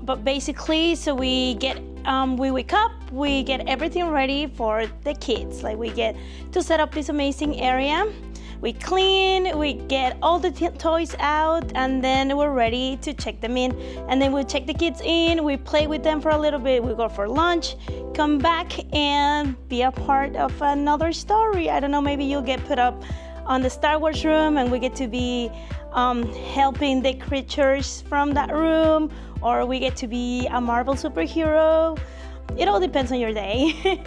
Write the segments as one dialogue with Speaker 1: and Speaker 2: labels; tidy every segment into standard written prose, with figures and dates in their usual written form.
Speaker 1: But basically, so we wake up, we get everything ready for the kids. Like we get to set up this amazing area. We clean, we get all the toys out, and then we're ready to check them in. And then we check the kids in, we play with them for a little bit, we go for lunch, come back and be a part of another story. I don't know, maybe you'll get put up on the Star Wars room and we get to be helping the creatures from that room, or we get to be a Marvel superhero. It all depends on your day.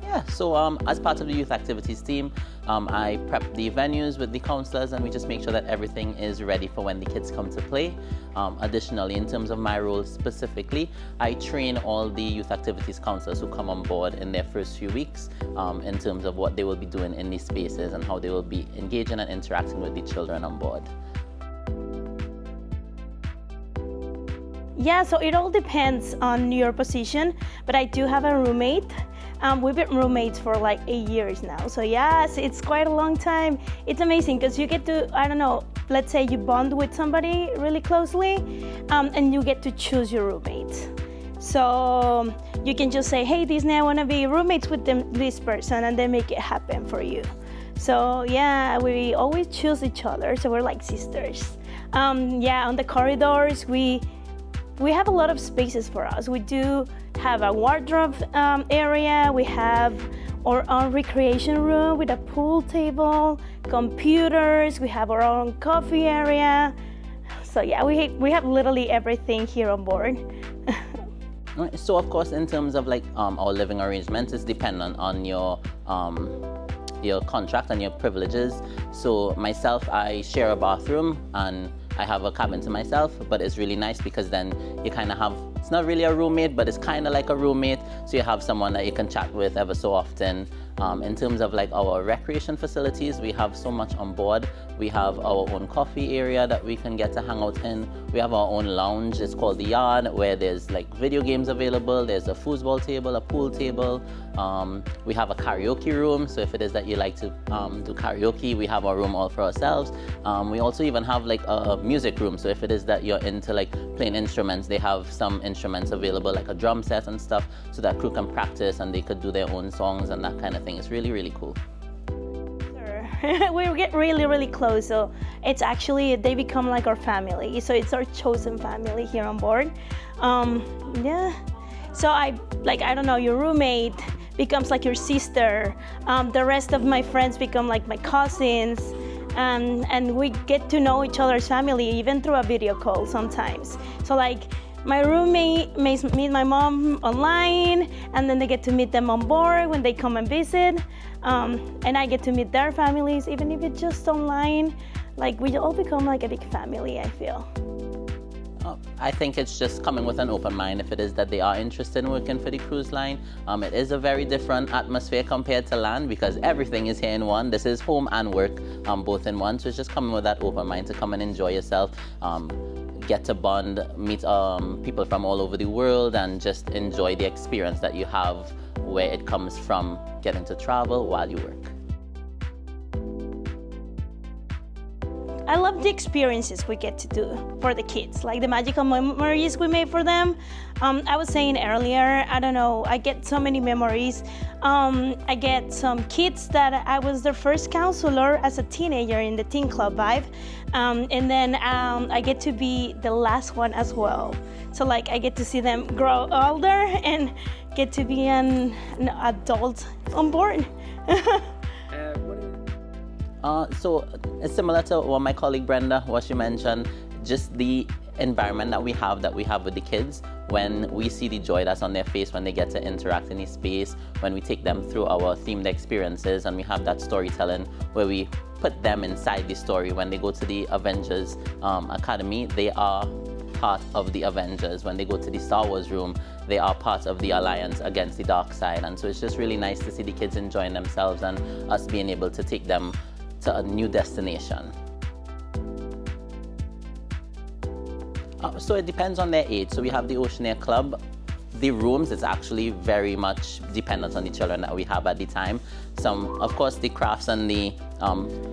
Speaker 2: Yeah, so as part of the youth activities team, I prep the venues with the counselors, and we just make sure that everything is ready for when the kids come to play. Additionally, in terms of my role specifically, I train all the youth activities counselors who come on board in their first few weeks in terms of what they will be doing in these spaces and how they will be engaging and interacting with the children on board.
Speaker 1: Yeah, so it all depends on your position, but I do have a roommate. We've been roommates for like 8 years now. So yes, it's quite a long time. It's amazing because you get to, I don't know, let's say you bond with somebody really closely and you get to choose your roommates. So you can just say, hey, Disney, I want to be roommates with this person, and they make it happen for you. So yeah, we always choose each other. So we're like sisters. Yeah, on the corridors, we have a lot of spaces for us. We do have a wardrobe area. We have our own recreation room with a pool table, computers. We have our own coffee area. So yeah, we have literally everything here on board.
Speaker 2: So of course, in terms of like our living arrangements, it's dependent on your contract and your privileges. So myself, I share a bathroom and I have a cabin to myself, but it's really nice because then you kind of have, it's not really a roommate, but it's kind of like a roommate. So you have someone that you can chat with ever so often. In terms of like our recreation facilities, we have so much on board. We have our own coffee area that we can get to hang out in. We have our own lounge, it's called the Yard, where there's like video games available. There's a foosball table, a pool table. We have a karaoke room, so if it is that you like to do karaoke, we have our room all for ourselves. We also even have like a music room, so if it is that you're into like playing instruments, they have some instruments available, like a drum set and stuff, so that crew can practice and they could do their own songs and that kind of thing. It's really, really cool.
Speaker 1: We get really, really close. So it's actually, they become like our family. So it's our chosen family here on board. Yeah. So I don't know, your roommate becomes like your sister. The rest of my friends become like my cousins. And we get to know each other's family even through a video call sometimes. So like, my roommate may meet my mom online, and then they get to meet them on board when they come and visit. And I get to meet their families, even if it's just online. Like, we all become like a big family, I feel.
Speaker 2: I think it's just coming with an open mind if it is that they are interested in working for the cruise line. It is a very different atmosphere compared to land because everything is here in one. This is home and work, both in one. So it's just coming with that open mind to come and enjoy yourself. Get to bond, meet people from all over the world, and just enjoy the experience that you have where it comes from getting to travel while you work.
Speaker 1: I love the experiences we get to do for the kids, like the magical memories we made for them. I was saying earlier, I don't know, I get so many memories. I get some kids that I was their first counselor as a teenager in the teen club vibe. And then I get to be the last one as well. So like I get to see them grow older and get to be an adult on board.
Speaker 2: So it's similar to what my colleague Brenda, what she mentioned, just the environment that we have with the kids. When we see the joy that's on their face when they get to interact in this space, when we take them through our themed experiences and we have that storytelling where we put them inside the story. When they go to the Avengers Academy, they are part of the Avengers. When they go to the Star Wars room, they are part of the Alliance against the dark side. And so it's just really nice to see the kids enjoying themselves and us being able to take them to a new destination. So it depends on their age. So we have the Oceanair Club. the rooms is actually very much dependent on the children that we have at the time. Some, of course, the crafts and the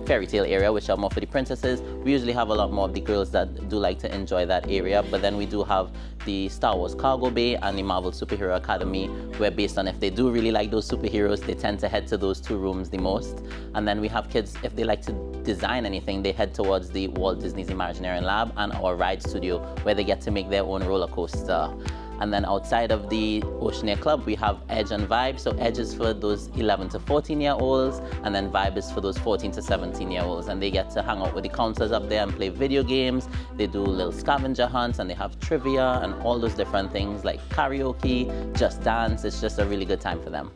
Speaker 2: fairy tale area, which are more for the princesses. We usually have a lot more of the girls that do like to enjoy that area, but then we do have the Star Wars Cargo Bay and the Marvel Superhero Academy, where based on if they do really like those superheroes, they tend to head to those two rooms the most. And then we have kids, if they like to design anything, they head towards the Walt Disney's Imagineering Lab and our Ride Studio, where they get to make their own roller coaster. And then outside of the Oceaneer Club, we have Edge and Vibe. So Edge is for those 11 to 14-year-olds, and then Vibe is for those 14 to 17-year-olds. And they get to hang out with the counselors up there and play video games. They do little scavenger hunts, and they have trivia and all those different things like karaoke, just dance. It's just a really good time for them.